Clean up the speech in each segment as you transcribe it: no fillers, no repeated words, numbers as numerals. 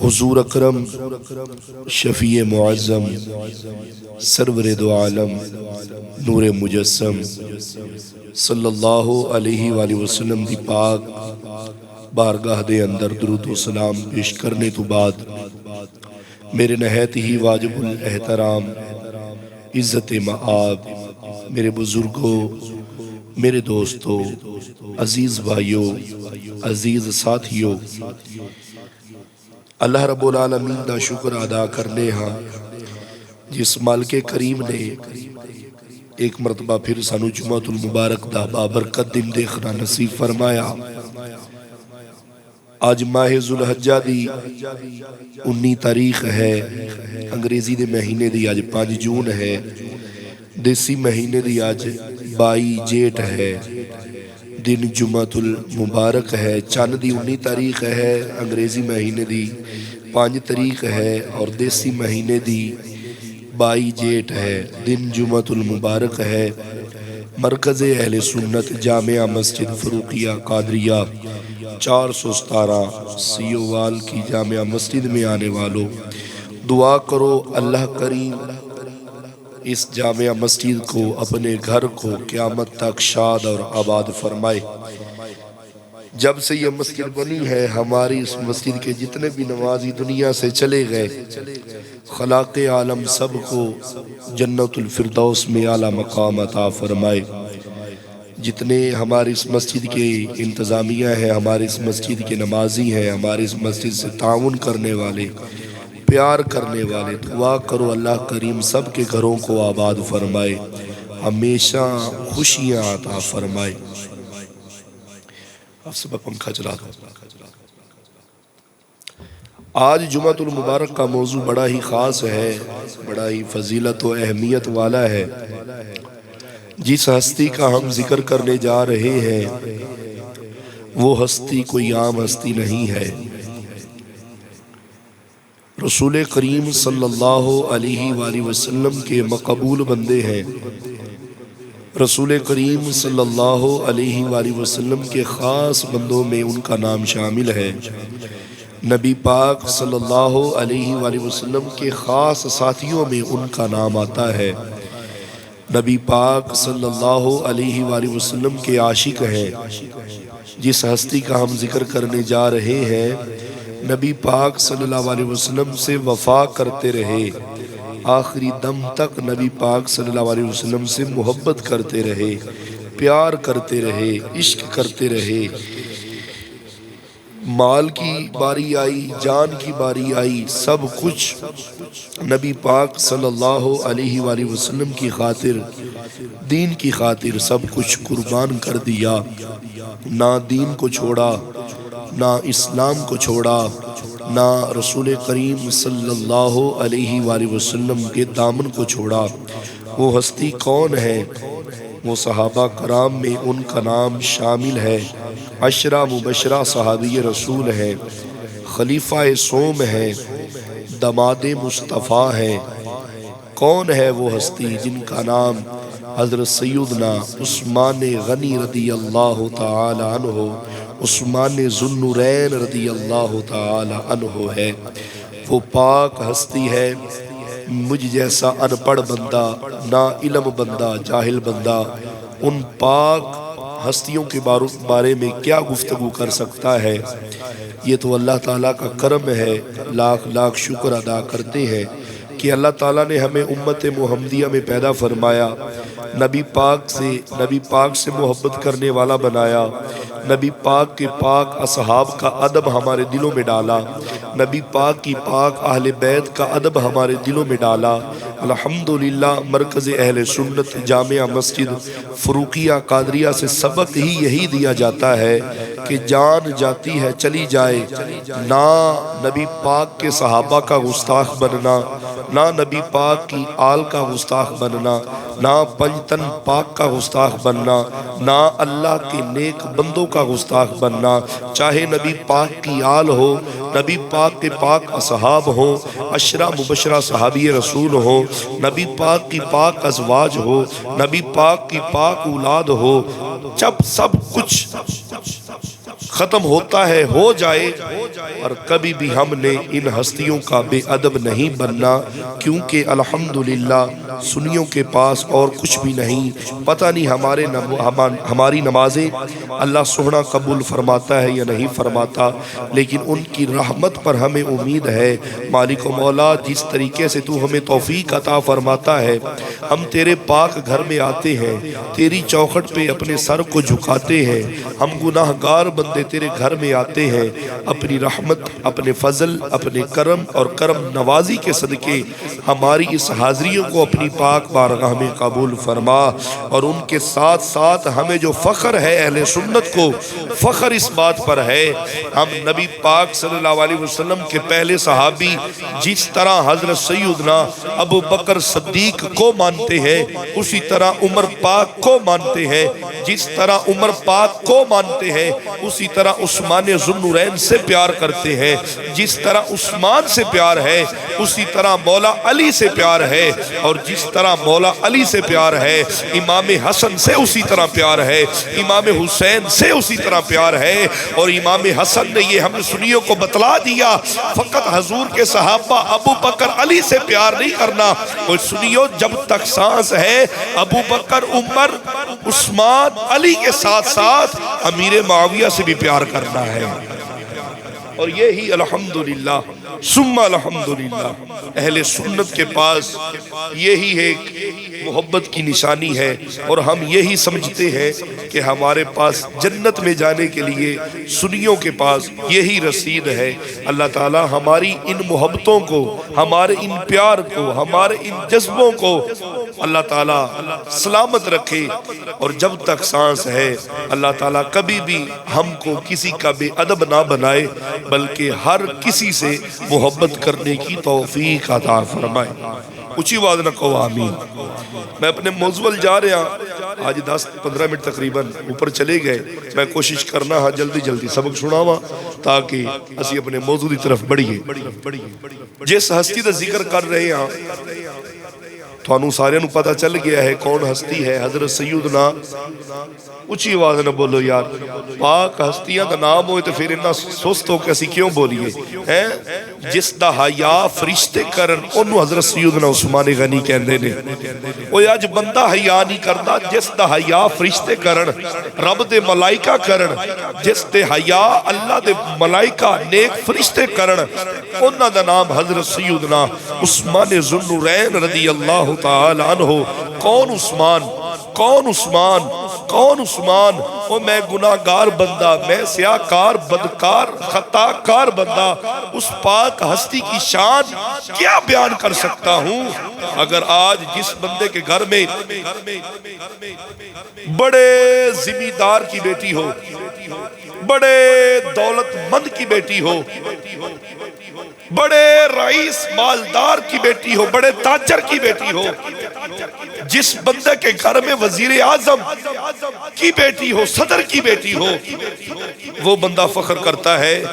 حضور اکرم شفیع معظم سرور دو عالم نور مجسم صلی اللہ علیہ وآلہ وسلم دی پاک بارگاہ دے اندر درود و سلام پیش کرنے تو بعد میرے نہایت ہی واجب الاحترام عزت مآب میرے بزرگوں، میرے دوستوں، عزیز بھائیوں، عزیز ساتھیوں، اللہ رب العالمین دا شکر ادا کرنے ہاں جس مالک کریم نے ایک مرتبہ پھر سانو جمعۃ المبارک دا بابرکت دن دیکھنا نصیب فرمایا۔ آج ماہ ذوالحجہ دی 19 تاریخ ہے، انگریزی دے مہینے دی آج 5 جون ہے، دیسی مہینے دی آج 22 جیٹ ہے، دن جمعۃ المبارک ہے، چاند دی 19 تاریخ ہے، انگریزی مہینے دی 5 تاریخ ہے اور دیسی مہینے دی 22 جیٹ ہے، دن جمعۃ المبارک ہے۔ مرکز اہل سنت جامعہ مسجد فروقیہ قادریہ 417 سیووال کی جامعہ مسجد میں آنے والوں، دعا کرو اللہ کریم اس جامعہ مسجد کو، اپنے گھر کو قیامت تک شاد اور آباد فرمائے۔ جب سے یہ مسجد بنی ہے، ہماری اس مسجد کے جتنے بھی نمازی دنیا سے چلے گئے، خلاق عالم سب کو جنت الفردوس میں اعلیٰ مقام عطا فرمائے۔ جتنے ہماری اس مسجد کے انتظامیہ ہیں، ہماری اس مسجد کے نمازی ہیں، ہماری اس مسجد سے تعاون کرنے والے، پیار کرنے والے، دعا کرو اللہ کریم سب کے گھروں کو آباد فرمائے، ہمیشہ خوشیاں عطا فرمائے۔ اب سبق پنکھا چلا دو۔ آج جمعۃ المبارک کا موضوع بڑا ہی خاص ہے، بڑا ہی فضیلت و اہمیت والا ہے۔ جس ہستی کا ہم ذکر کرنے جا رہے ہیں وہ ہستی کوئی عام ہستی نہیں ہے، رسول کریم صلی اللہ علیہ وآلہ وسلم کے مقبول بندے ہیں۔ رسول کریم صلی اللہ علیہ وآلہ وسلم کے خاص بندوں میں ان کا نام شامل ہے۔ نبی پاک صلی اللہ علیہ وآلہ وسلم کے خاص ساتھیوں میں ان کا نام آتا ہے۔ نبی پاک صلی اللہ علیہ وآلہ وسلم کے عاشق ہیں۔ جس ہستی کا ہم ذکر کرنے جا رہے ہیں، نبی پاک صلی اللہ علیہ وسلم سے وفا کرتے رہے، آخری دم تک نبی پاک صلی اللہ علیہ وسلم سے محبت کرتے رہے، پیار کرتے رہے، عشق کرتے رہے۔ مال کی باری آئی، جان کی باری آئی، سب کچھ نبی پاک صلی اللہ علیہ وآلہ وسلم کی خاطر، دین کی خاطر سب کچھ قربان کر دیا۔ نہ دین کو چھوڑا، نہ اسلام کو چھوڑا، نہ رسول کریم صلی اللہ علیہ وآلہ وسلم کے دامن کو چھوڑا۔ وہ ہستی کون ہے؟ وہ صحابہ کرام میں ان کا نام شامل ہے، 10 مبشرہ صحابی رسول ہے، خلیفہ سوم ہے، دماد مصطفیٰ ہے۔ کون ہے وہ ہستی جن کا نام حضرت سیدنا عثمان غنی رضی اللہ تعالی عنہ، عثمان ذو النورین رضی اللہ تعالی عنہ ہے۔ وہ پاک ہستی ہے۔ مجھ جیسا ان پڑھ بندہ، نا علم بندہ، جاہل بندہ ان پاک ہستیوں کے بارے میں کیا گفتگو کر سکتا ہے؟ یہ تو اللہ تعالیٰ کا کرم ہے۔ لاکھ لاکھ شکر ادا کرتے ہیں کہ اللہ تعالیٰ نے ہمیں امت محمدیہ میں پیدا فرمایا، نبی پاک سے محبت کرنے والا بنایا، نبی پاک کے پاک اصحاب کا ادب ہمارے دلوں میں ڈالا، نبی پاک کی پاک اہل بیت کا ادب ہمارے دلوں میں ڈالا۔ الحمدللہ مرکز اہل سنت جامعہ مسجد فروقیہ قادریہ سے سبق ہی یہی دیا جاتا ہے کہ جان جاتی ہے چلی جائے، نہ نبی پاک کے صحابہ کا گستاخ بننا، نہ نبی پاک کی آل کا گستاخ بننا، نہ پنجتن پاک کا گستاخ بننا، نہ اللہ کے نیک بندوں کا گستاخ بننا، چاہے نبی پاک کی آل ہو، نبی پاک کے پاک اصحاب ہوں، 10 مبشرہ صحابی رسول ہوں، نبی پاک کی پاک ازواج ہو، نبی پاک کی پاک اولاد ہو، جب سب کچھ ختم ہوتا ہے ہو جائے، اور کبھی بھی ہم نے ان ہستیوں کا بے ادب نہیں بننا، کیونکہ الحمدللہ سنیوں کے پاس اور کچھ بھی نہیں۔ پتہ نہیں ہماری نمازیں اللہ سبحانہ قبول فرماتا ہے یا نہیں فرماتا، لیکن ان کی رحمت پر ہمیں امید ہے۔ مالک و مولا، جس طریقے سے تو ہمیں توفیق عطا فرماتا ہے، ہم تیرے پاک گھر میں آتے ہیں، تیری چوکھٹ پہ اپنے سر کو جھکاتے ہیں، ہم گناہ گار بندے تیرے گھر میں آتے ہیں، اپنی رحمت، اپنے فضل، اپنے کرم اور کرم نوازی کے صدقے ہماری اس حاضریوں کو اپنی پاک بارگاہ میں قبول فرما۔ اور ان کے ساتھ ساتھ ہمیں جو فخر ہے اہل سنت کو، فخر اس بات پر ہے، ہم نبی پاک صلی اللہ علیہ وسلم کے پہلے صحابی جس طرح حضرت سیدنا ابو بکر صدیق کو مانتے ہیں، اسی طرح عمر پاک کو مانتے ہیں، جس طرح عمر پاک کو مانتے ہیں اسی طرح عثمان ذوالنورین سے پیار کرتے ہیں، جس طرح عثمان سے پیار ہے اسی طرح مولا علی سے پیار ہے، اور جس طرح مولا علی سے پیار ہے امام حسن سے اسی طرح پیار ہے، امام حسین سے اسی طرح پیار ہے۔ اور امام حسن نے یہ ہم سنیوں کو بتلا دیا، فقط حضور کے صحابہ ابو بکر علی سے پیار نہیں کرنا، اور سنیوں جب تک سانس ہے ابو بکر، عمر، عثمان، علی کے ساتھ ساتھ امیر معاویہ سے بھی پیار کرنا ہے۔ اور یہی الحمدللہ ثم الحمدللہ اہل سنت کے پاس یہی ایک محبت کی نشانی ہے، اور ہم یہی سمجھتے ہیں کہ ہمارے پاس جنت میں جانے کے لیے سنیوں کے پاس یہی رسید ہے۔ اللہ تعالی ہماری ان محبتوں کو، ہمارے ان پیار کو، ہمارے ان جذبوں کو اللہ تعالی سلامت رکھے، اور جب تک سانس ہے اللہ تعالی کبھی بھی ہم کو کسی کا بے ادب نہ بنائے، بلکہ ہر کسی سے محبت کرنے کی توفیق عطا فرمائے۔ اچھی بات نہ کہو آمین۔ میں اپنے موضوع جا رہا، آج 10-15 منٹ تقریباً اوپر چلے گئے، میں کوشش کرنا ہاں جلدی سبق سناوا تاکہ اسی اپنے موضوع کی طرف بڑھیے۔ جس ہستی دا ذکر کر رہے ہیں تھانوں سارے نو پتہ چل گیا ہے کون ہستی ہے، حضرت سیدنا، اچھی آواز نہ بولو یار، پاک ہستیاں دا نام ہوئے تو پھر انہا سست ہو کے اسی کیوں بولیے؟ جس دا حیا فرشتے کرن انہوں حضرت سیدنا عثمان غنی کہندے نے۔ وہ آج بندہ حیا نہیں کرتا، جس دا حیا فرشتے کرن، رب دے ملائکہ کرن، جس دے حیا اللہ دے ملائکہ نیک فرشتے کرن، انہوں دا نام حضرت سیدنا عثمان ذوالنورین رضی اللہ تعالی عنہ۔ کون عثمان؟ کون عثمان؟ کون عثمان؟ وہ میں گناہگار بندہ، میں سیاہکار، بدکار، خطاکار بندہ، اس پاک ہستی کی شان کیا بیان کر سکتا ہوں؟ اگر آج جس بندے کے گھر میں بڑے زمیندار کی بیٹی ہو، بڑے دولت مند کی بیٹی ہو، بڑے رئیس مالدار کی بیٹی ہو، بڑے تاجر کی بیٹی ہو، جس بندے کے گھر میں وزیر اعظم کی بیٹی ہو، صدر کی بیٹی ہو، وہ بندہ فخر کرتا ہے،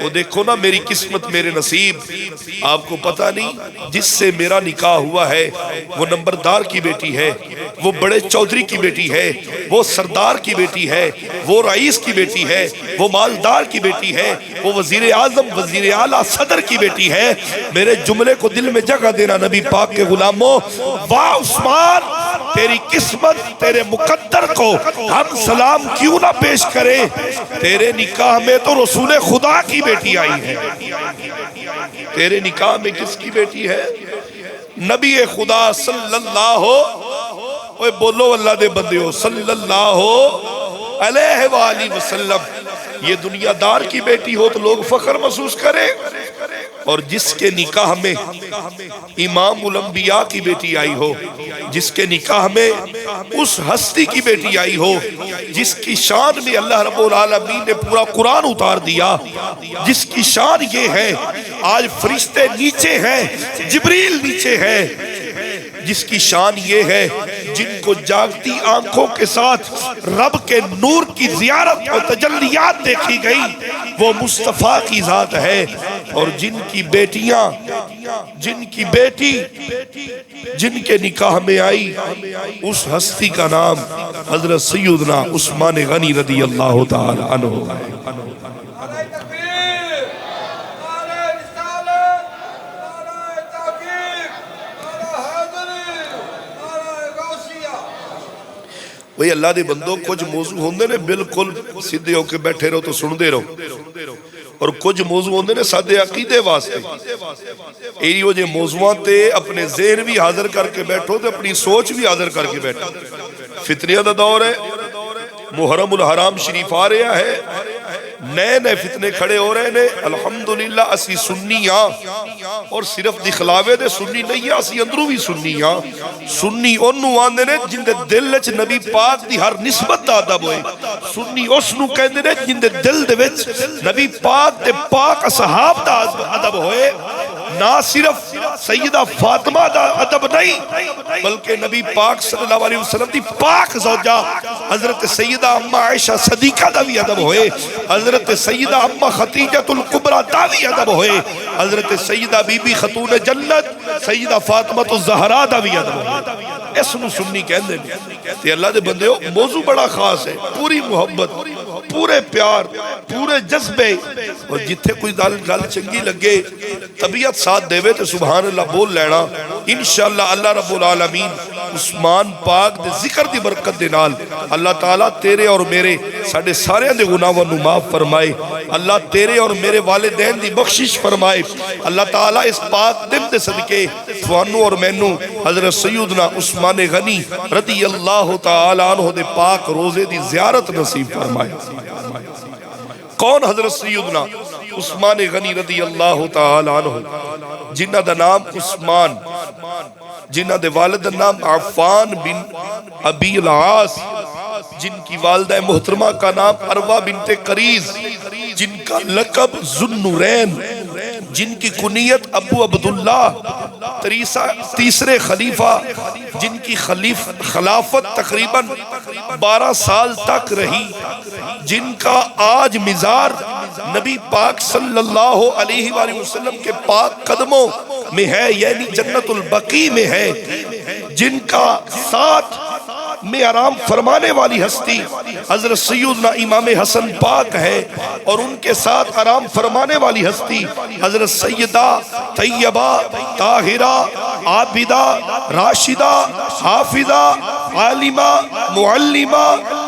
وہ دیکھو نا میری قسمت، میرے نصیب۔ آپ کو پتہ نہیں جس سے میرا نکاح ہوا ہے وہ نمبردار کی بیٹی ہے، وہ بڑے چودھری کی بیٹی ہے، وہ سردار کی بیٹی ہے، وہ رئیس کی بیٹی ہے، وہ مالدار کی بیٹی ہے، وہ وزیر اعظم، وزیر اعلیٰ، صدر کی بیٹی ہے۔ میرے جملے کو دل میں جگہ دینا نبی پاک کے غلاموں، واہ عثمان، تیری قسمت، تیرے مقدر کو ہم سلام کیوں نہ پیش کریں؟ تیرے نکاح میں تو رسول خدا کی بیٹی آئی ہے۔ تیرے نکاح میں کس کی بیٹی ہے؟ نبی خدا صلی اللہ اوے بولو اللہ دے بندیو، صلی اللہ علیہ وآلہ وسلم۔ یہ دنیا دار کی بیٹی ہو تو لوگ فخر محسوس کریں، اور جس کے نکاح میں امام الانبیاء کی بیٹی آئی ہو، جس کے نکاح میں اس ہستی کی بیٹی آئی ہو، جس کی شان میں اللہ رب العالمین نے پورا قرآن اتار دیا، جس کی شان یہ ہے آج فرشتے نیچے ہیں، جبریل نیچے ہے، جس کی شان یہ ہے جن کو جاگتی آنکھوں کے ساتھ رب کے نور کی زیارت اور تجلیات دیکھی گئی وہ مصطفیٰ کی ذات ہے، اور جن کی بیٹیاں، جن کی بیٹی جن کے نکاح میں آئی اس ہستی کا نام حضرت سیدنا عثمان غنی رضی اللہ تعالی عنہ ہے۔ وہی اللہ دے بندوں کچھ موضوع ہوندے نے بالکل سیدھے ہو کے بیٹھے رہو تو سن دے رہو، اور کچھ موضوع ہوندے نے سادے عقیدے واسطے، ایریو جے موضوعات تے اپنے ذہن بھی حاضر کر کے بیٹھو تے اپنی سوچ بھی حاضر کر کے بیٹھو۔ فتنیہ دا دور ہے، محرم الحرام شریف آ رہا ہے، نئے نئے فتنے کھڑے ہو رہے ہیں۔ الحمدللہ اسی سنی ہاں، اور صرف دکھلاوے دے سنی نہیں ہے، اسی اندروں بھی سنی ہاں۔ سنی انہوں آندے نے جن دے دل وچ نبی پاک دی ہر نسبت دا ادب ہوئے، سنی اس نو کہندے نے جن دے دل دے وچ نبی پاک دے پاک اصحاب دا ادب ہوئے۔ نہ صرف سیدہ فاطمہ دا ادب نہیں بلکہ نبی پاک صلی اللہ علیہ وسلم دی پاک زوجہ حضرت سیدہ امہ عائشہ صدیقہ دا بھی ادب ہوئے، حضرت سیدہ امہ خدیجہ الکبریٰ دا بھی ادب ہوئے، حضرت سیدہ بی بی خاتون جنت سیدہ فاطمہ الزہرا دا بھی ادب ہوئے۔ اس نو سنی کہندے نے تے اللہ دے بندے ہو، موضوع بڑا خاص ہے، پوری محبت، پورے پیار، پورے جذبے، اور جتھے کوئی گل چنگی لگے طبیعت ساتھ دے تو سبحان اللہ بول لینا۔ انشاءاللہ اللہ رب العالمین عثمان پاک دے ذکر دی برکت دے نال اللہ تعالیٰ تیرے اور میرے ساڑھے سارے دے گناہوں نو معاف فرمائے، اللہ تیرے اور میرے والدین دی بخشش فرمائے، اللہ تعالیٰ اس پاک دن دے صدقے توانو اور مینو حضرت سیدنا عثمان غنی رضی اللہ تعالیٰ عنہ دے پاک روزے دی زیارت نصیب فرمائے۔ کون حضرت سیدنا عثمان غنی رضی اللہ تعالیٰ عنہ، جنہ دا نام عثمان، جنہ دے والد نام عفان بن ابی العاص، جن کی والدہ محترمہ کا نام عروہ بنت قریظ، جن کا لقب ذوالنورین، جن کی کنیت ابو عبداللہ، تیسرے خلیفہ، جن کی خلافت تقریباً 12 سال تک رہی، جن کا آج مزار نبی پاک صلی اللہ علیہ وآلہ وسلم کے پاک قدموں میں ہے، یعنی جنت البقیع میں ہے، جن کا ساتھ میں آرام فرمانے والی ہستی حضرت سیدنا امام حسن پاک ہے، اور ان کے ساتھ آرام فرمانے والی ہستی حضرت سیدہ طیبہ طاہرہ عابدہ راشدہ حافظہ عالمہ معلمہ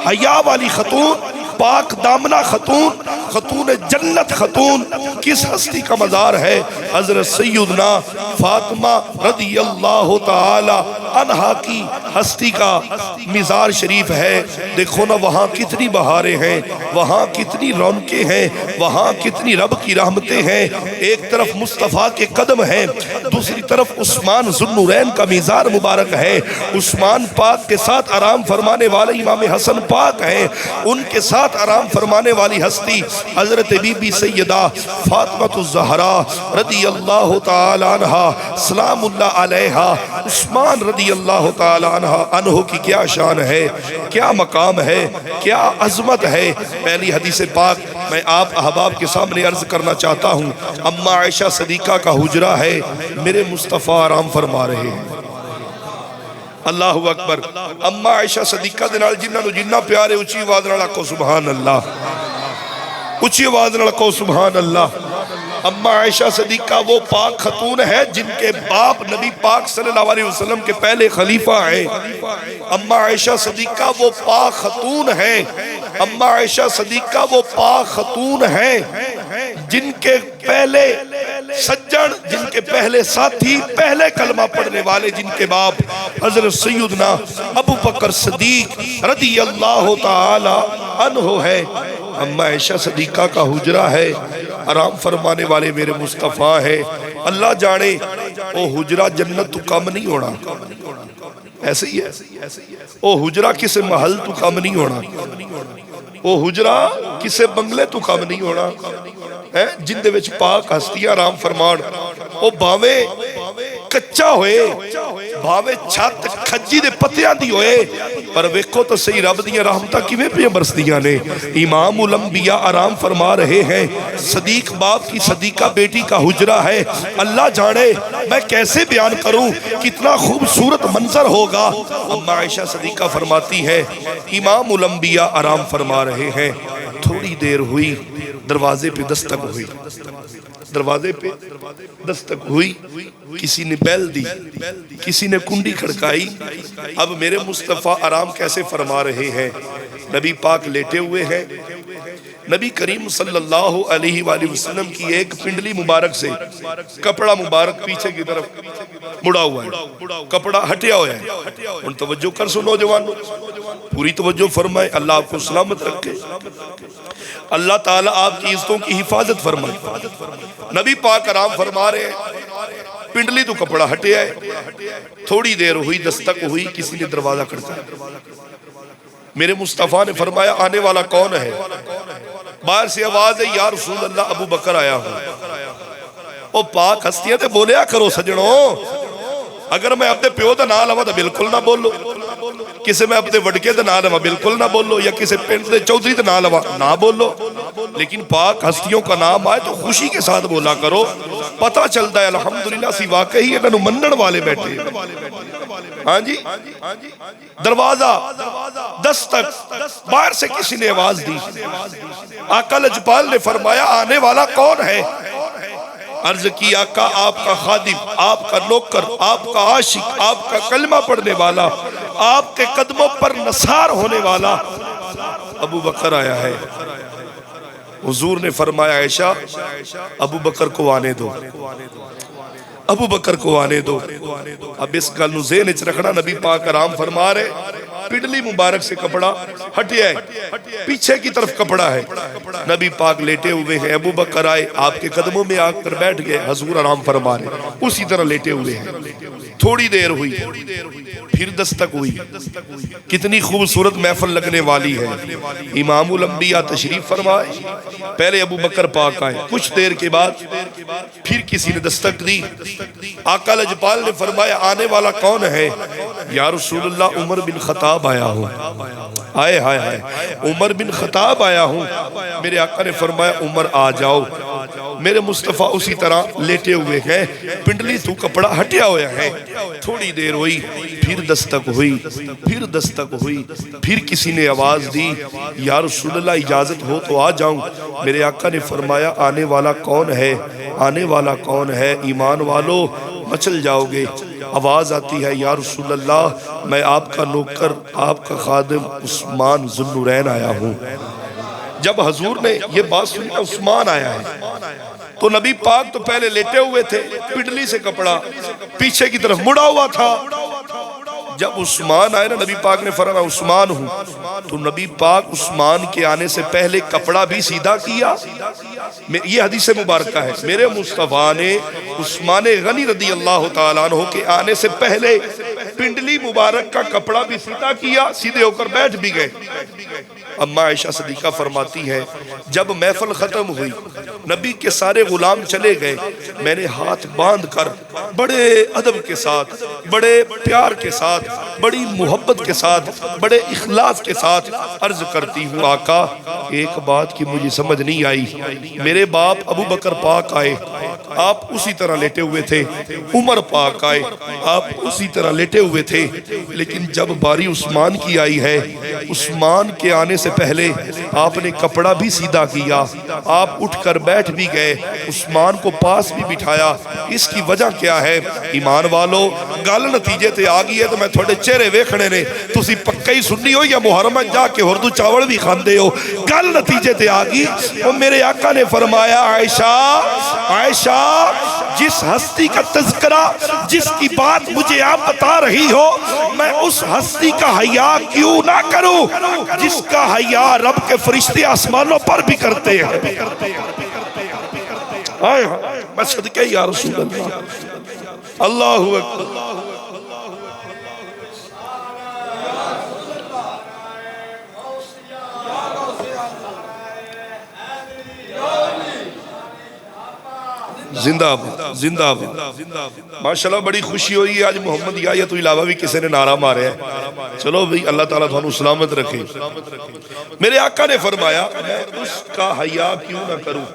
حیا والی خاتون، پاک دامنہ خاتون، خاتون جنت خاتون، کس ہستی کا مزار ہے؟ حضرت سیدنا فاطمہ رضی اللہ تعالی عنہا کی ہستی کا مزار شریف ہے۔ دیکھو نا وہاں کتنی بہاریں ہیں، وہاں کتنی رونقیں ہیں، وہاں کتنی رب کی رحمتیں ہیں۔ ایک طرف مصطفیٰ کے قدم ہیں، دوسری طرف عثمان ذوالنورین کا مزار مبارک ہے۔ عثمان پاک کے ساتھ آرام فرمانے والے امام حسن پاک ہیں، ان کے ساتھ آرام فرمانے والی ہستی حضرت بی بی سیدہ فاطمہ الزہرا رضی اللہ تعالی عنہ سلام اللہ علیہا۔ عثمان رضی اللہ تعالی عنہ کی کیا شان ہے، کیا مقام ہے، کیا عظمت ہے۔ پہلی حدیث پاک میں آپ احباب کے سامنے عرض کرنا چاہتا ہوں۔ اماں عائشہ صدیقہ کا حجرہ ہے، میرے مصطفیٰ آرام فرما رہے ہیں۔ اللہ اکبر۔ اماں عائشہ صدیقہ دے نال جنہاں نو جنہ پیارے اچھی آواز نال آکھو سبحان اللہ، اچھی آواز نال آکھو سبحان اللہ۔ اماں عائشہ صدیقہ وہ پاک خاتون ہے جن کے باپ نبی پاک صلی اللہ علیہ وسلم کے پہلے خلیفہ ہیں۔ اماں عائشہ صدیقہ وہ پاک خاتون ہے، اماں عائشہ صدیقہ وہ پاک خاتون ہے جن کے پہلے سجن، جن کے پہلے ساتھی، پہلے کلمہ پڑھنے والے، جن کے باپ حضرت سیدنا ابو بکر صدیق رضی اللہ تعالی عنہ ہے۔ اماں عائشہ صدیقہ کا حجرہ ہے، آرام فرمانے والے میرے مصطفیٰ ہے۔ اللہ جانے وہ حجرہ جنت تو کم نہیں ہونا، ایسے ہی ہے۔ وہ حجرہ کسے محل تو کم نہیں ہونا، وہ حجرہ کسے بنگلے تو کم نہیں ہونا، جن دے وچ پاک ہستیاں آرام فرمان۔ وہ باویں کچا ہوئے، بھاوے چھت کھجی دے پتیاں دی ہوئے پر ویکھو تو صحیح رب دیاں رحمتاں کیویں پہ برسدیاں نے۔ امام الانبیاء آرام فرما رہے ہیں، صدیق باپ کی صدیقہ بیٹی کا حجرہ ہے، اللہ جانے میں کیسے بیان کروں کتنا خوبصورت منظر ہوگا۔ اما عائشہ صدیقہ فرماتی ہے امام الانبیاء آرام فرما رہے ہیں، تھوڑی دیر ہوئی دروازے پہ دستک ہوئی، دروازے پہ دستک ہوئی، کسی نے بیل دی، کسی نے کنڈی کھڑکائی۔ اب میرے مصطفیٰ آرام کیسے فرما رہے ہیں؟ نبی پاک لیٹے ہوئے ہیں، نبی کریم صلی اللہ علیہ وآلہ وسلم کی ایک پنڈلی مبارک سے کپڑا مبارک پیچھے کی طرف مڑا ہوا ہے، کپڑا ہٹیا ہوا ہے۔ ان توجہ کر سو نوجوانوں، پوری توجہ فرمائے، اللہ آپ کو سلامت رکھے، اللہ تعالیٰ آپ کی عزتوں کی حفاظت فرمائے۔ نبی پاک آرام فرما رہے ہیں، پنڈلی تو کپڑا ہٹیا ہے، تھوڑی دیر ہوئی دستک ہوئی، کسی نے دروازہ کھڑکایا۔ میرے مصطفیٰ نے فرمایا آنے والا کون ہے؟ باہر سے آواز ہے یا رسول اللہ ابو بکر آیا ہوں۔ او پاک ہستیاں تے بولیا کرو سجنوں، اگر میں اپنے پیو دا نام لوا تو بالکل نہ بولو، کسی میں اپنے وڈکے دا نام لوا بالکل نہ بولو، یا کسی پنڈ دے چودھری دا نام لوا نہ بولو، لیکن پاک ہستیوں کا نام آئے تو خوشی کے ساتھ بولا کرو، پتہ چلتا ہے الحمدللہ سی واقعی انہوں منن والے بیٹھے۔ ہاں جی، دروازہ دستک، باہر سے کسی نے آواز دی، آقا لجپال نے فرمایا آنے والا کون ہے؟ عرض کی آقا آپ کا خادم، آپ کا نوکر، آپ کا عاشق، آپ کا کلمہ پڑھنے والا، آپ کے قدموں پر نثار ہونے والا ابو بکر آیا ہے۔ حضور نے فرمایا عائشہ ابو بکر کو آنے دو، ابو بکر کو آنے دو۔ اب اس گل نو ذہن وچ رکھنا، نبی پاک آرام فرما رہے، پنڈلی مبارک سے کپڑا ہٹیا ہے، پیچھے کی طرف کپڑا ہے، نبی پاک لیٹے ہوئے ہیں، ابو بکر آئے آپ کے قدموں میں آ کر بیٹھ گئے، حضور آرام فرما رہے اسی طرح لیٹے ہوئے ہیں۔ تھوڑی دیر ہوئی پھر دستک ہوئی، کتنی خوبصورت محفل لگنے والی ہے۔ امام الانبیاء تشریف فرمائے، پہلے ابو بکر پاک آئے، کچھ دیر کے بعد پھر کسی نے دستک دی، آقا لجپال نے فرمایا آنے والا کون ہے؟ یا رسول اللہ عمر بن خطاب آیا ہوں۔ آئے ہائے ہائے، عمر بن خطاب آیا ہوں۔ میرے آقا نے فرمایا عمر آ جاؤ۔ میرے مصطفیٰ اسی طرح لیٹے ہوئے ہیں، پنڈلی تو کپڑا ہٹیا ہوا ہے۔ تھوڑی دیر ہوئی پھر دستک ہوئی، پھر دستک ہوئی، پھر کسی نے آواز دی یا رسول اللہ اجازت ہو تو آ جاؤں۔ میرے آقا نے فرمایا آنے والا کون ہے؟ آنے والا کون ہے؟ ایمان والو مچل جاؤ گے۔ آواز آتی ہے یا رسول اللہ میں آپ کا نوکر، آپ کا خادم عثمان ذو النورین آیا ہوں۔ جب حضور نے یہ بات سنی عثمان آیا ہے تو نبی پاک تو پہلے لیٹے ہوئے تھے، پنڈلی سے کپڑا پیچھے کی طرف مڑا ہوا تھا۔ جب عثمان آئے نا، نبی پاک نے فرمایا عثمان ہوں، تو نبی پاک عثمان کے آنے سے پہلے کپڑا بھی سیدھا کیا۔ یہ حدیث مبارکہ ہے، میرے مصطفیٰ نے عثمان غنی رضی اللہ تعالیٰ عنہ کے آنے سے پہلے پنڈلی مبارک کا کپڑا بھی سیدھا کیا، سیدھے ہو کر بیٹھ بھی گئے۔ اما عائشہ صدیقہ فرماتی ہے جب محفل ختم ہوئی، نبی کے سارے غلام چلے گئے، میں نے ہاتھ باندھ کر بڑے ادب کے ساتھ، بڑے پیار کے ساتھ، بڑی محبت کے ساتھ، بڑے اخلاص کے ساتھ عرض کرتی ہوں آقا ایک بات کی مجھے سمجھ نہیں آئی، میرے باپ ابو بکر پاک آئے، آپ اسی طرح لیٹے ہوئے تھے، عمر پاک آئے، آپ اسی طرح لیٹے ہوئے تھے، لیکن جب باری عثمان کی آئی ہے، عثمان کے آنے سے پہلے آپ نے کپڑا بھی سیدھا کیا، آپ اٹھ کر بیٹھ بھی گئے، عثمان کو پاس بھی بٹھایا، اس کی وجہ کیا ہے؟ ایمان والو گل نتیجے تے آگئی ہے تو میں تھوڑے چہرے ویکھنے نے، تسی پکا ہی سننی ہو یا محرمت جا کے اردو چاول بھی کھاندے ہو، گل نتیجے تے آگئی۔ اور میرے آقا نے فرمایا عائشہ عائشہ جس ہستی کا تذکرہ، جس کی بات مجھے آپ بتا رہی ہو، میں اس ہستی کا حیا کیوں نہ کروں جس کا حیا رب کے فرشتے آسمانوں پر بھی کرتے ہیں۔ میں صدقے یا رسول اللہ، اللہ اکبر۔ زندہ باد زندہ باد ماشاءاللہ بڑی خوشی ہوئی ہے آج محمد یا تو علاوہ بھی کسی نے نعرہ مارے ہیں چلو بھئی اللہ تعالیٰ تھانو سلامت رکھے میرے آقا نے فرمایا میں اس کا حیا کیوں نہ کروں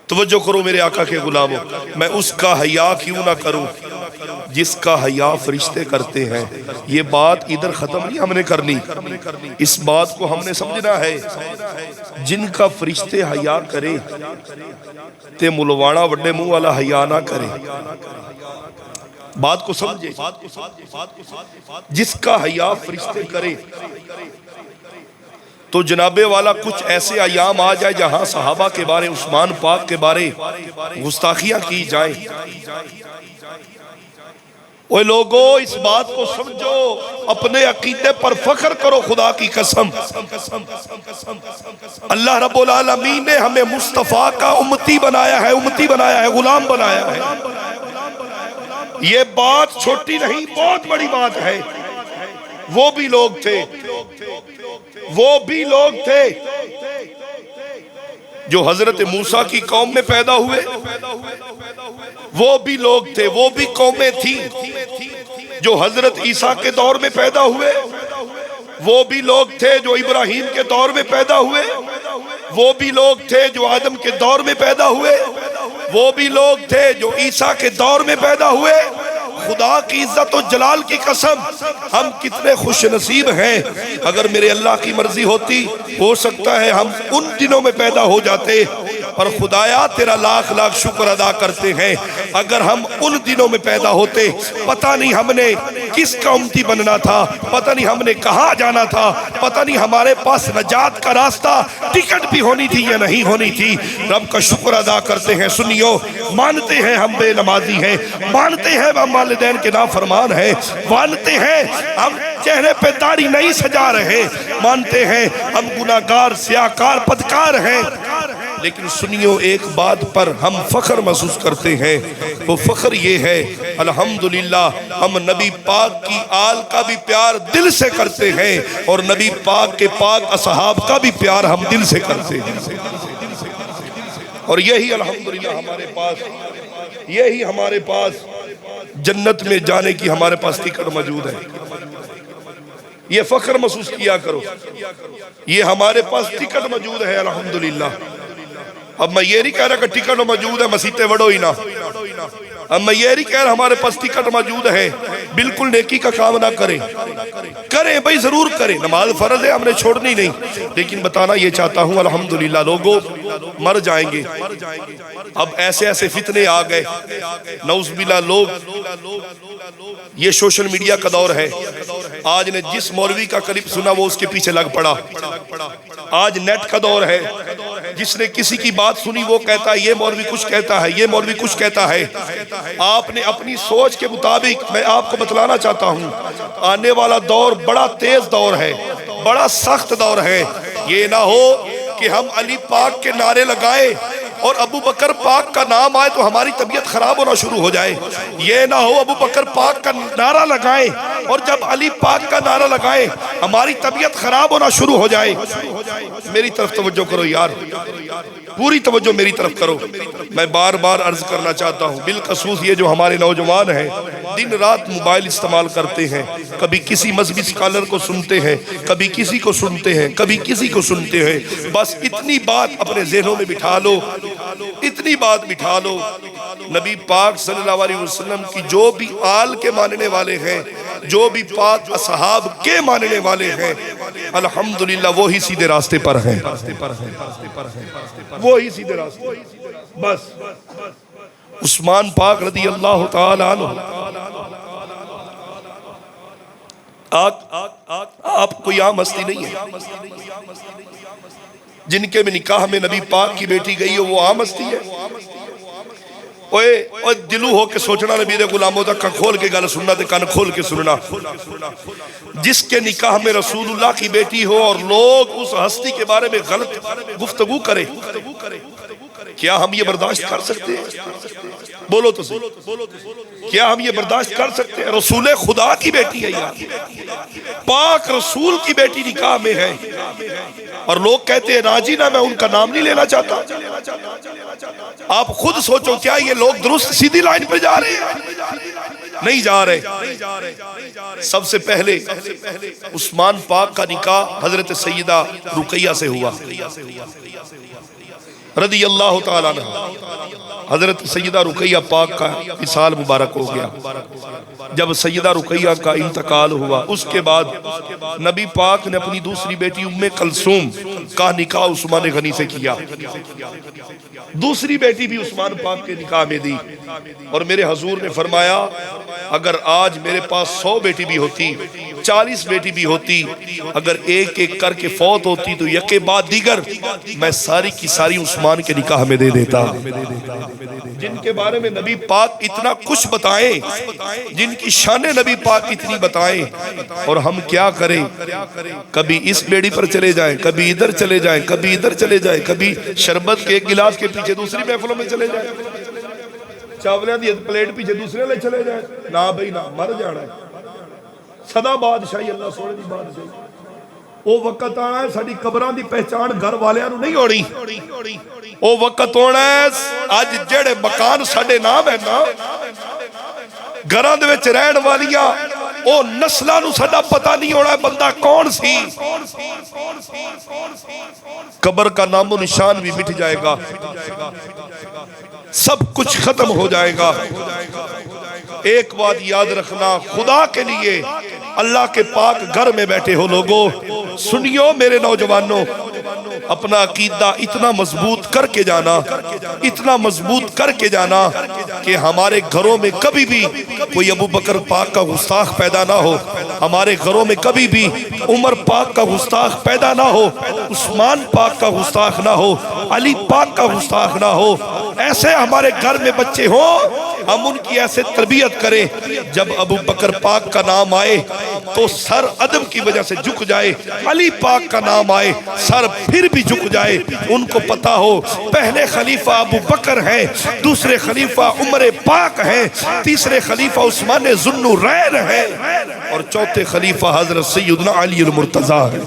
توجہ کرو میرے آقا کے غلاموں میں اس کا حیا کیوں نہ کروں جس کا حیا فرشتے کرتے ہیں یہ بات ادھر ختم نہیں ہم نے کرنی اس بات کو ہم نے سمجھنا ہے جن کا فرشتے حیا کرے تے ملوانا وڈے منہ والا حیا نہ کرے بات کو سمجھے جس کا حیا فرشتے کرے تو جناب والا کچھ ایسے ایام آ جائے جہاں صحابہ کے بارے عثمان پاک کے بارے گستاخیاں کی جائیں اوے لوگو اس بات کو سمجھو اپنے عقیدے پر فخر کرو خدا کی قسم اللہ رب العالمین نے ہمیں مصطفیٰ کا امتی بنایا ہے غلام بنایا ہے یہ بات چھوٹی نہیں بہت بڑی بات ہے وہ بھی لوگ تھے جو حضرت موسیٰ کی قوم میں پیدا ہوئے وہ بھی لوگ تھے وہ بھی قومیں تھیں جو حضرت عیسیٰ کے دور میں پیدا ہوئے وہ بھی لوگ تھے جو ابراہیم کے دور میں پیدا ہوئے وہ بھی لوگ تھے جو آدم کے دور میں پیدا ہوئے وہ بھی لوگ تھے جو عیسیٰ کے دور میں پیدا ہوئے خدا کی عزت و جلال کی قسم ہم کتنے خوش نصیب ہیں اگر میرے اللہ کی مرضی ہوتی ہو سکتا ہے ہم ان دنوں میں پیدا ہو جاتے اور خدایا تیرا لاکھ لاکھ شکر ادا کرتے ہیں اگر ہم ان دنوں میں پیدا ہوتے پتہ نہیں ہم نے کس کا امتی بننا تھا پتہ نہیں ہم نے کہاں جانا تھا پتہ نہیں ہمارے پاس نجات کا راستہ ٹکٹ بھی ہونی تھی یا نہیں ہونی تھی رب کا شکر ادا کرتے ہیں سنیو مانتے ہیں ہم بے نمازی ہیں مانتے ہیں ہم والدین کے نافرمان ہیں مانتے ہیں ہم چہرے پہ داڑھی نہیں سجا رہے مانتے ہیں ہم گناہگار سیاکار بدکار ہیں لیکن سنیو ایک بات پر ہم فخر محسوس کرتے ہیں وہ فخر یہ ہے الحمدللہ ہم نبی پاک کی آل کا بھی پیار دل سے کرتے ہیں اور نبی پاک کے پاک اصحاب کا بھی پیار ہم دل سے کرتے ہیں اور یہی الحمدللہ ہمارے پاس جنت میں جانے کی ہمارے پاس ٹکٹ موجود ہے یہ فخر محسوس کیا کرو یہ ہمارے پاس ٹکٹ موجود ہے الحمدللہ اب میں یہ نہیں کہہ رہا کہ ٹکٹ موجود ہے مسیطے وڑو ہی نہ اب میں یہ نہیں کہہ رہا ہمارے پاس ٹکٹ موجود ہے بالکل نیکی کا کام نہ کریں بھائی ضرور کریں نماز فرض ہے ہم نے چھوڑنی نہیں لیکن بتانا یہ چاہتا ہوں الحمدللہ لوگوں مر جائیں گے اب ایسے فتنے آ گئے نعوذ باللہ لوگ یہ سوشل میڈیا کا دور ہے آج نے جس مولوی کا کلپ سنا وہ اس کے پیچھے لگ پڑا آج نیٹ کا دور ہے جس نے کسی کی بات سنی وہ کہتا ہے یہ مولوی کچھ کہتا ہے یہ مولوی کچھ کہتا ہے آپ نے اپنی سوچ کے مطابق میں آپ کو بتلانا چاہتا ہوں آنے والا دور بڑا تیز دور ہے بڑا سخت دور ہے یہ نہ ہو کہ ہم علی پاک کے نعرے لگائیں اور ابو بکر پاک کا نام آئے تو ہماری طبیعت خراب ہونا شروع ہو جائے یہ نہ ہو ابو بکر پاک کا نعرہ لگائیں اور جب علی پاک کا نعرہ لگائیں ہماری طبیعت خراب ہونا شروع ہو جائے میری طرف توجہ کرو یار پوری توجہ میری طرف کرو میں بار بار عرض کرنا چاہتا ہوں بالخصوص یہ جو ہمارے نوجوان ہیں دن رات موبائل استعمال کرتے ہیں کبھی کسی مذہبی اسکالر کو سنتے ہیں کبھی کسی کو سنتے ہیں کبھی کسی کو سنتے ہیں بس اتنی بات اپنے ذہنوں میں بٹھا لو اتنی بات بٹھا لو نبی پاک صلی اللہ علیہ وسلم کی جو بھی آل کے ماننے والے ہیں جو بھی پاک اصحاب کے ماننے والے ہیں الحمدللہ وہی سیدھے راستے پر ہیں وہی سیدھے راستے بس عثمان پاک رضی اللہ تعالی عنہ آپ کوئی عام ہستی نہیں ہے جن کے میں نکاح میں نبی پاک کی بیٹی گئی ہو وہ عام ہستی ہے اوے دلو ہو کے سوچنا نبی دے غلاموں تک کان کھول کے گل سننا تے کان کھول کے سننا جس کے نکاح میں رسول اللہ کی بیٹی ہو اور لوگ اس ہستی کے بارے میں غلط گفتگو کرے کیا ہم یہ برداشت کر سکتے ہیں بولو تو صحیح کیا ہم یہ برداشت کر سکتے ہیں رسول خدا کی بیٹی ہے یار پاک رسول کی بیٹی نکاح میں ہے اور لوگ کہتے ہیں راجی نہ میں ان کا نام نہیں لینا چاہتا آپ خود سوچو کیا یہ لوگ درست سیدھی لائن پہ جا رہے ہیں؟ نہیں جا رہے۔ سب سے پہلے عثمان پاک کا نکاح حضرت سیدہ رقیہ سے ہوا رضی اللہ تعالیٰ عنہ۔ حضرت سیدہ رقیہ پاک کا وصال مبارک ہو گیا۔ جب سیدہ رقیہ کا انتقال ہوا اس کے بعد نبی پاک نے اپنی دوسری بیٹی ام کلثوم کا نکاح عثمان غنی سے کیا۔ دوسری بیٹی بھی عثمان پاک کے نکاح میں دی، اور میرے حضور نے فرمایا اگر آج میرے پاس 100 بیٹی بھی ہوتی، 40 بیٹی بھی ہوتی، اگر ایک ایک کر کے فوت ہوتی تو یکے بعد دیگر میں ساری کی ساری عثمان کے نکاح میں دے دیتا۔ جن کے بارے میں نبی پاک اتنا کچھ بتائیں، جن کی شان نبی پاک اتنی بتائیں، اور ہم کیا کریں؟ کبھی اس بیڑی پر چلے جائیں، کبھی ادھر چلے جائیں، کبھی ادھر چلے جائیں، کبھی شربت کے ایک گلاس کے پیچھے دوسری محفلوں میں چلے جائیں، چاولیاں دی پلیٹ پیچھے دوسرے لے چلے جائیں۔ نہ بھئی نہ، مر جانا ہے۔ سدا بادشاہی اللہ سونے دی بادشاہی۔ وہ وقت آنا ہے ساڑی قبران دی پہچان گھر والیاں نو نہیں ہونی۔ وہ وقت ہونا ہے آج جڑے مکان ساڑے نام ہے نا، گھران دے وچ رہن والیاں او نسلہ نو ساڑا پتہ نہیں ہونا ہے بندہ کون سی۔ قبر کا نام و نشان بھی مٹ جائے گا، سب کچھ ختم ہو جائے گا۔ ایک بات یاد رکھنا، خدا کے لیے اللہ کے پاک گھر میں بیٹھے ہو لوگوں، سنیو میرے نوجوانوں، اپنا عقیدہ اتنا مضبوط کر کے جانا، اتنا مضبوط کر کے جانا کہ ہمارے گھروں میں کبھی بھی کوئی ابو بکر پاک کا گستاخ پیدا نہ ہو، ہمارے گھروں میں کبھی بھی عمر پاک کا گستاخ پیدا نہ ہو، عثمان پاک کا گستاخ نہ ہو، علی پاک کا گستاخ نہ ہو۔ ایسے ہمارے گھر میں بچے ہوں، ہم ان کی ایسے تربیت کریں جب ابو بکر پاک کا نام آئے تو سر ادب کی وجہ سے جھک جائے، علی پاک کا نام آئے سر پھر بھی جھک جائے۔ ان کو پتا ہو پہلے خلیفہ ابو بکر ہیں، دوسرے خلیفہ عمر پاک ہیں، تیسرے خلیفہ عثمان ذو النورین ہیں، اور چوتھے خلیفہ حضرت سیدنا علی المرتضیٰ ہیں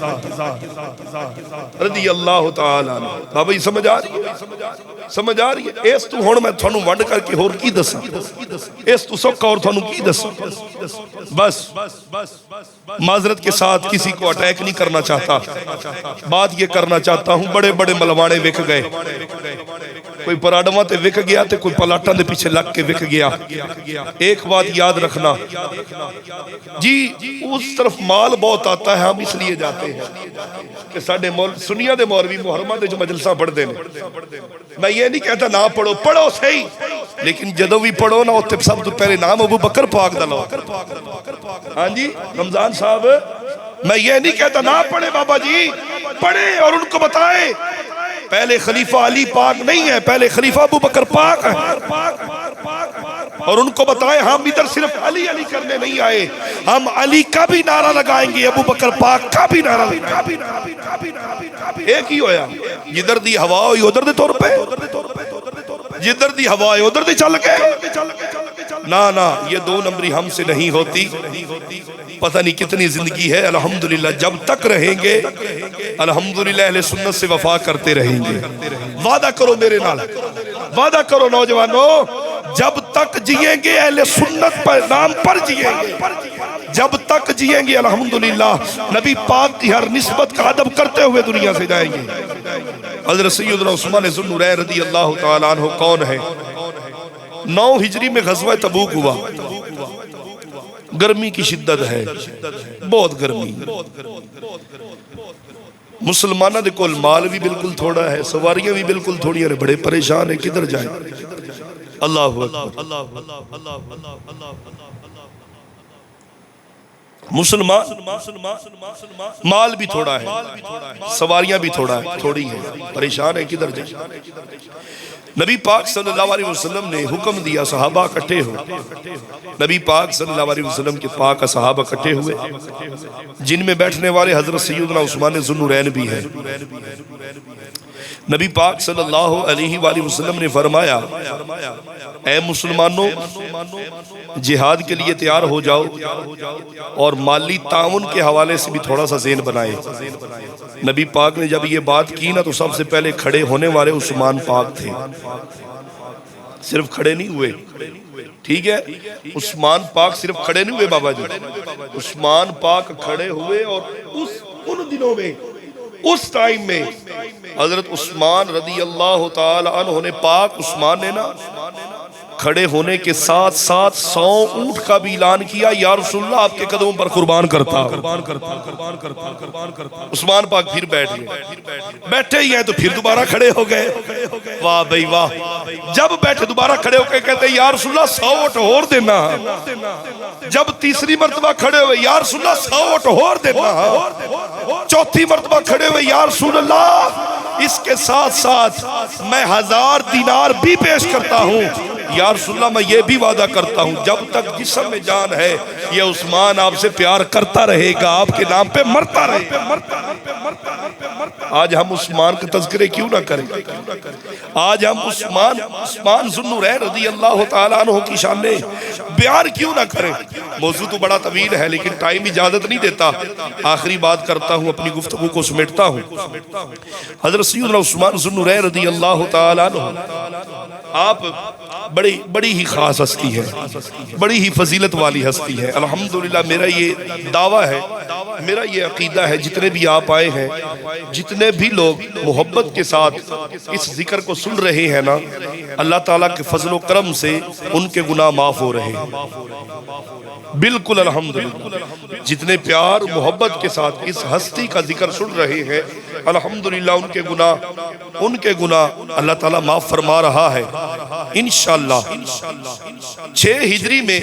رضی اللہ تعالیٰ عنہ۔ بابا یہ سمجھ آ رہی ہے؟ سمجھ آ رہی ہے؟ اس تو ہون میں تھانو ونڈ کر کے ہور کی دسا، اس تو سکا اور تھانو کی دسا۔ بس معذرت کے ساتھ کسی کو اٹیک نہیں کرنا چاہتا، بات یہ کرنا چاہتا ہوں بڑے بڑے ملوانے وک گئے، کوئی پراڈواں تے وک گیا تے کوئی پلاٹاں دے پیچھے لگ کے وک گیا۔ ایک بات یاد رکھنا جی، اس طرف مال بہت آتا ہے، ہم اس لیے جاتے ہیں کہ ساڑھے سنیا دے مولوی محرمہ دے جو مجلسہ پڑھ دینے۔ میں یہ نہیں کہتا نہ پڑھو، پڑھو صحیح، لیکن جدو بھی پڑھو نا اتنے سب تو پہلے نام ابو بکر پاک دا لو۔ ہاں جی رمضان صاحب، میں یہ نہیں کہتا نہ پڑھے بابا جی، پڑھے اور ان کو بتائیں پہلے خلیفہ علی پاک نہیں ہے، پہلے خلیفہ ابو بکر پاک ہے، اور ان کو بتائیں ہم ادھر صرف علی علی کرنے نہیں آئے، ہم علی کا بھی نعرہ لگائیں گے، ابو بکر پاک کا بھی نعرہ لگائیں گے۔ ایک ہی ہویا، جدھر دی ہوا ہوئی ادھر دے طور پہ، جدھر دی ہوا ہوئی ادھر دے چل گئے۔ نا یہ دو نمبری ہم سے نہیں ہوتی۔ پتہ نہیں کتنی زندگی ہے، الحمدللہ جب تک رہیں گے الحمدللہ اہل سنت سے وفا کرتے رہیں گے۔ وعدہ کرو میرے نال، وعدہ کرو نوجوانوں، جب تک جئیں گے اہل سنت پر نام پر جئیں گے، جب تک جئیں گے الحمدللہ نبی پاک کی ہر نسبت کا ادب کرتے ہوئے دنیا سے جائیں گے۔ حضرت سیدنا عثمان ذو النورین رضی اللہ تعالیٰ عنہ کون ہے؟ 9 ہجری میں غزوہ تبوک ہوا، گرمی کی شدت ہے، بہت گرمی، مسلمانہ دے کول مال بھی بالکل تھوڑا ہے، سواریاں بھی بالکل تھوڑی ہیں، بڑے پریشان ہیں کدھر جائیں۔ اللہ اکبر، مسلمان مال بھی تھوڑا ہے، سواریاں بھی تھوڑی ہیں، پریشان ہیں کدھر جائیں۔ نبی پاک صلی اللہ علیہ وسلم نے حکم دیا صحابہ اکٹھے ہو، نبی پاک صلی اللہ علیہ وسلم کے پاک صحابہ اکٹھے ہوئے، جن میں بیٹھنے والے حضرت سیدنا عثمان ذو النورین بھی ہیں۔ نبی پاک صلی اللہ علیہ وآلہ وسلم نے فرمایا اے مسلمانوں جہاد کے لیے تیار ہو جاؤ اور مالی تعاون کے حوالے سے بھی تھوڑا سا ذہن بنائے۔ نبی پاک نے جب یہ بات کی نا تو سب سے پہلے کھڑے ہونے والے عثمان پاک تھے، صرف کھڑے نہیں ہوئے، ٹھیک ہے، عثمان پاک صرف کھڑے نہیں ہوئے بابا جی، عثمان پاک کھڑے ہوئے اور ان دنوں میں، اس ٹائم میں حضرت عثمان رضی اللہ تعالی عنہ نے، پاک عثمان نے نا کھڑے ہونے کے ساتھ ساتھ 100 اونٹ کا بھی اعلان کیا، یا رسول اللہ آپ کے قدموں پر قربان کرتا ہوں۔ عثمان پاک پھر بیٹھ گئے، بیٹھے ہی ہیں تو پھر دوبارہ کھڑے ہو گئے، واہ بھئی واہ، جب بیٹھے دوبارہ کھڑے ہو کے کہتے ہیں یا رسول اللہ 100 اونٹ اور دینا، جب تیسری مرتبہ کھڑے ہوئے یا رسول اللہ 100 اونٹ اور دینا، چوتھی مرتبہ کھڑے ہوئے یا رسول اللہ اس کے ساتھ ساتھ میں 1000 دینار بھی پیش کرتا ہوں، یا رسول اللہ میں یہ بھی وعدہ کرتا ہوں جب تک جسم میں جان ہے یہ عثمان آپ سے پیار کرتا رہے گا، آپ کے نام پہ مرتا رہے گا۔ آج ہم عثمان کے تذکرے کیوں نہ کریں؟ آج ہم عثمان ذو النورین رضی اللہ تعالیٰ عنہ کی شان بیان کیوں نہ کریں؟ موضوع تو بڑا طویل ہے لیکن ٹائم اجازت نہیں دیتا، آخری بات کرتا ہوں، اپنی گفتگو کو سمیٹتا ہوں۔ حضرت سیدنا عثمان ذو النورین رضی اللہ تعالیٰ عنہ آپ بڑی ہی خاص ہستی ہے، بڑی ہی فضیلت والی ہستی ہے۔ الحمدللہ میرا یہ دعویٰ ہے، میرا یہ عقیدہ ہے، جتنے بھی آپ آئے ہیں، جتنے بھی لوگ محبت کے ساتھ اس ذکر کو سن رہے ہیں نا، اللہ تعالیٰ کے فضل و کرم سے ان کے گناہ معاف ہو رہے ہیں، بالکل الحمدللہ۔ جتنے پیار محبت کے ساتھ اس ہستی کا ذکر سن رہے ہیں، الحمدللہ ان کے گناہ اللہ تعالیٰ معاف فرما رہا ہے انشاءاللہ۔ 6 ہجری میں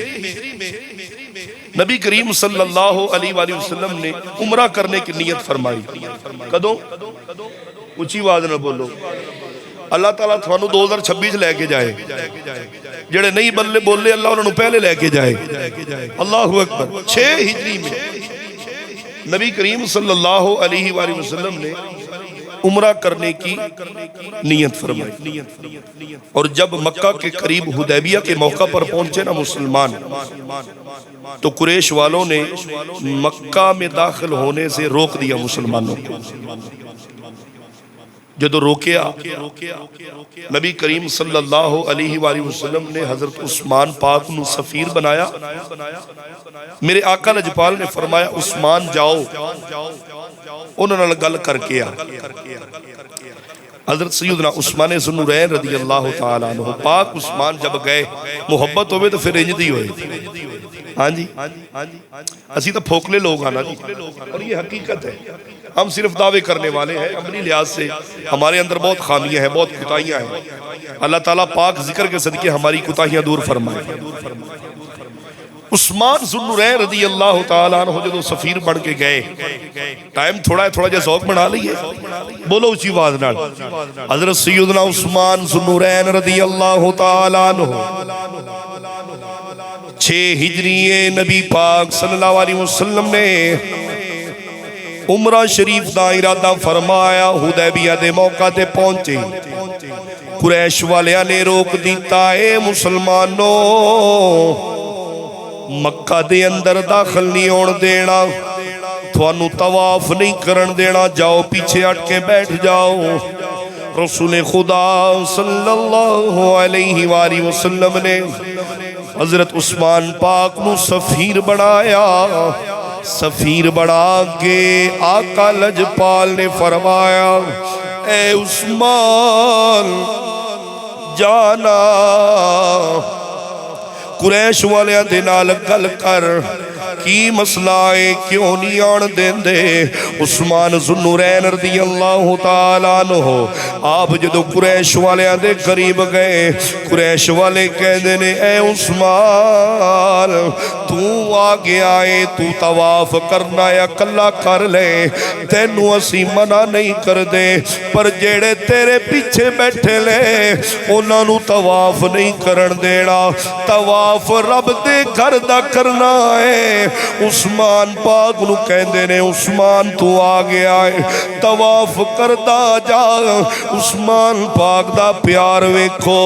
نبی کریم صلی اللہ علیہ وآلہ وسلم نے عمرہ کرنے کی نیت فرمائی۔ کدوں؟ اونچی آواز نہ بولو، اللہ تعالیٰ تھانو 2026 لے کے جائے، جڑے نہیں بلے بولے اللہ انہوں پہلے لے کے جائے، اللہ اکبر۔ 6 ہجری میں نبی کریم صلی اللہ علیہ وآلہ وسلم نے عمرہ کرنے کی نیت فرمائی، اور جب مکہ کے قریب حدیبیہ کے موقع پر پہنچے نا مسلمان، تو قریش والوں نے مکہ میں داخل ہونے سے روک دیا مسلمانوں کو۔ جدو روکیا نبی کریم صلی اللہ علیہ وآلہ وسلم نے حضرت عثمان پاک نو سفیر بنایا۔ میرے آقا لجپال نے فرمایا عثمان جاؤ، انہوں نے گل کر کے آ۔ حضرت سیدنا عثمان ذو النورین رضی اللہ تعالیٰ عنہ، پاک عثمان جب گئے، محبت ہوئے تو پھر انجدی ہوئے، ہاں جی اسی تو پھوکلے لوگ آنا جی، اور یہ حقیقت ہے، ہم صرف دعوے کرنے والے ہیں، عملی لحاظ سے ہمارے اندر بہت خامیاں ہیں، بہت کوتاہیاں ہیں، اللہ تعالیٰ پاک ذکر کے صدقے ہماری کوتاہیاں دور فرمائے۔ عثمان ذو النورین رضی اللہ تعالیٰ عنہ جدو سفیر بن کے گئے، ٹائم تھوڑا ہے، تھوڑا جے ذوق بنا لئیے، بولو اونچی آواز نال، حضرت سیدنا عثمان ذو النورین رضی اللہ تعالیٰ عنہ 6 ہجری نبی پاک صلی اللہ علیہ وسلم نے عمرہ شریف دا ارادہ فرمایا، حدیبیہ دے موقع تے پہنچے، قریش والیاں نے روک دیتا، اے مسلمانوں مکہ دے اندر داخل نہیں ہون دینا، تھوانو طواف نہیں کرن دینا، جاؤ پیچھے ہٹ کے بیٹھ جاؤ۔ رسول خدا صلی اللہ علیہ وآلہ وسلم نے حضرت عثمان پاک نو سفیر بنایا، سفیر بڑھا کے آقا لجپال نے فرمایا اے عثمان جانا، قریش والیاں دے نال گل کر، کی مسئلہ ہے کیوں نہیں آن دین دے؟ عثمان ذو النورین رضی اللہ تعالیٰ عنہ آپ جدو قریش والیاں دے قریب گئے، قریش والے کہہ دینے اے عثمان تو آگے آئے، تو طواف کرنا یا کلا کر لے، تینو اسی منع نہیں کر دے، پر جیڑے تیرے پیچھے بیٹھے لے انہاں نو طواف نہیں کرن دینا، طواف رب دے گھر دا کرنا ہے، عثمان پاک نو کہندے نے عثمان تو آ گیا ہے طواف کردا جا عثمان پاک دا پیار ویکھو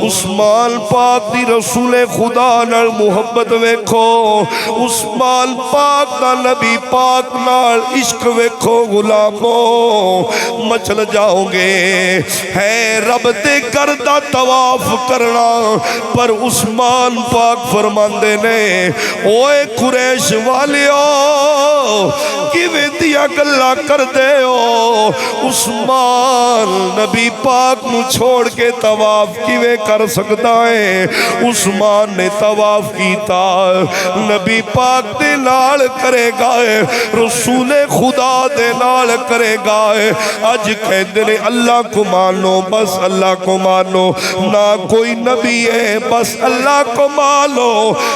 عثمان پاک دی رسول خدا نال محبت ویکھو عثمان پاک دا نبی پاک نال عشق ویکھو غلامو مچل جاؤ گے ہے رب دے گھر دا طواف کرنا پر عثمان پاک فرماندے نے اوے قریش والیو کیویں دیا گلا کر دے ہو عثمان نبی پاک نو چھوڑ کے طواف کیویں کر سکتا ہے عثمان نے طواف کیتا نبی پاک دے نال کرے گا رسول خدا دے نال کرے گا اج کہندے نے اللہ کو مانو بس اللہ کو مانو نہ کوئی نبی ہے بس اللہ کو مانو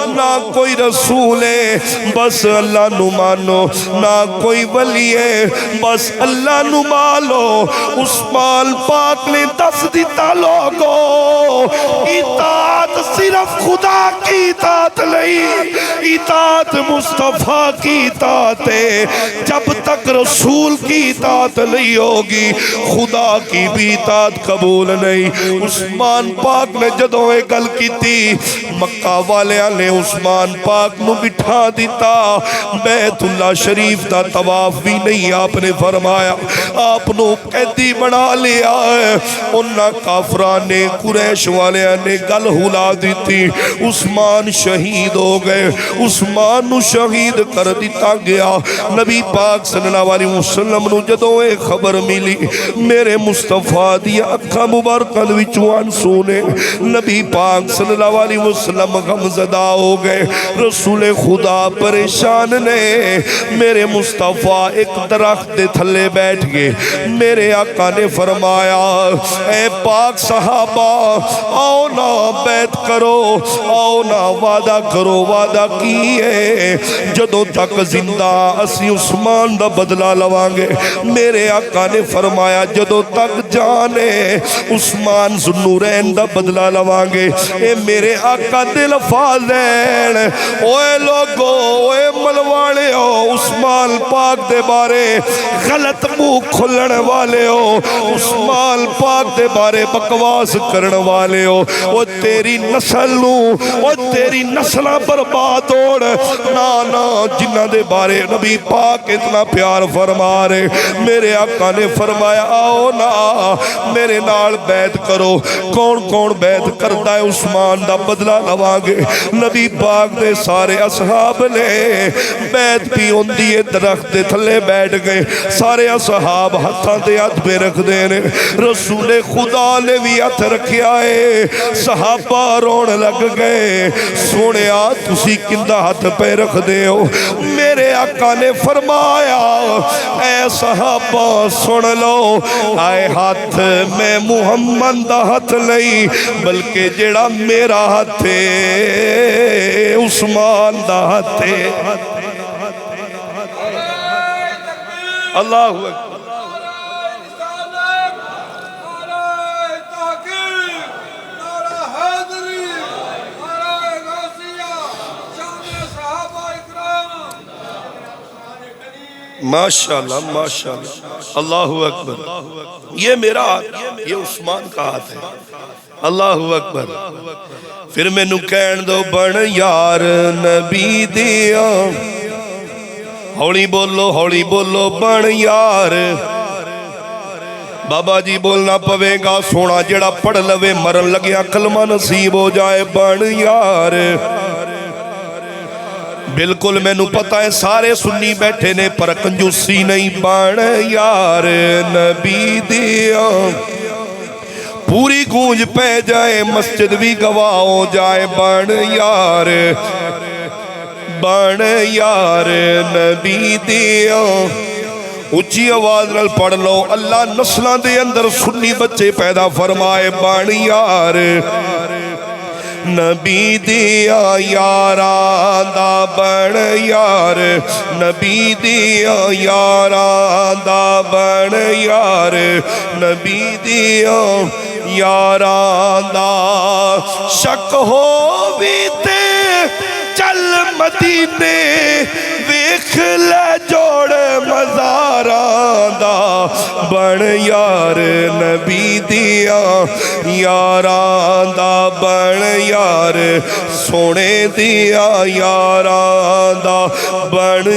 نہ کوئی رسول ہے بس اللہ نو مانو نہ کوئی ولی ہے بس اللہ نو مانو عثمان پاک نے دس دیتا لوگو اطاعت صرف خدا کی اطاعت نہیں اطاعت مصطفیٰ کی اطاعت ہے جب تک رسول کی اطاعت نہیں ہوگی خدا کی بھی اطاعت قبول نہیں عثمان پاک نے جدوں ایک گل کی تھی مکہ والیاں نے عثمان پاک نو بٹھا دیتا بیت اللہ شریف دا طواف بھی نہیں آپ نے فرمایا آپ نو قیدی بنا لیا ہے انہاں کافران نے قریش والیاں نے گل ہلا دیتی عثمان شہید ہو گئے عثمان نو شہید کر دیتا گیا نبی پاک صلی اللہ علیہ وسلم نو جدوں اے خبر ملی میرے مصطفیٰ دی اکھاں مبارکاں وچوں آنسو نے نبی پاک صلی اللہ علیہ وسلم غمزدہ ہو گئے رسول خدا پریشان نے میرے مصطفیٰ ایک درخت دے تھلے بیٹھ گئے میرے آقا نے فرمایا اے پاک صحابہ آؤ نا بیعت کرو آؤ نا وعدہ کرو وعدہ کیے جدوں تک زندہ اسی عثمان دا بدلہ لوانگے میرے آقا نے فرمایا جدوں تک جانے عثمان ذوالنورین دا بدلہ لوانگے اے میرے آقا دل فاضین اوے لوگو اوے ملوانے ہو عثمان پاک دے بارے غلط منہ کھلن والے ہو عثمان پاک دے بارے بکواس کرن والے ہو وہ تیری نسل نو وہ تیری نسلہ برباد ہوڑ نا جنہ دے بارے نبی پاک اتنا پیار فرما رہے میرے آقا نے فرمایا آؤ نا میرے نال بیعت کرو کون کون بیعت کرتا ہے عثمان دا بدلہ لوانگے نبی پاک دے سارے اصحاب نے بیعت بھی ان دیئے درخت دے تھلے بیٹھ گئے سارے اصحاب ہتھاں دے ہاتھ پہ رکھ دینے رسول خدا نے بھی ہاتھ رکھیا ہے صحابہ رون لگ گئے سونے تسی کندہ ہاتھ پہ رکھ دے ہو میرے آقا نے فرمایا اے صحابہ سن لو آئے ہاتھ میں محمد دا ہاتھ نہیں بلکہ جڑا میرا ہاتھ ہے عثمان دا ہاتھ ہے اللہ اکبر ماشاءاللہ ماشاءاللہ اللہ اکبر یہ میرا ہاتھ یہ عثمان کا ہاتھ ہے اللہ اکبر پھر میں نو کہن دو بن یار نبی دیا ہوڑی بولو بن یار بابا جی بولنا پوے گا سونا جڑا پڑھ لوے مرن لگیا کلمہ نصیب ہو جائے بن یار بالکل میں نو پتہ ہے سارے سنی بیٹھے نے پر کنجوسی نہیں بن یار نبی دیا پوری گونج پہ جائے مسجد بھی گواہ ہو جائے بن یار نبی دیا اچھی آواز نال پڑھ لو اللہ نسلان دے اندر سنی بچے پیدا فرمائے بن یار نبی دیا یاران دا بن یار نبی دیا یاران دا بن یار نبی دیا یاران دا شک ہو بھی تے چل مدینے ویکھ لے جوڑ مزاراں دا بن یار نبی دیاں یاراں دا بن یار سونے دیاں یاراں دا بن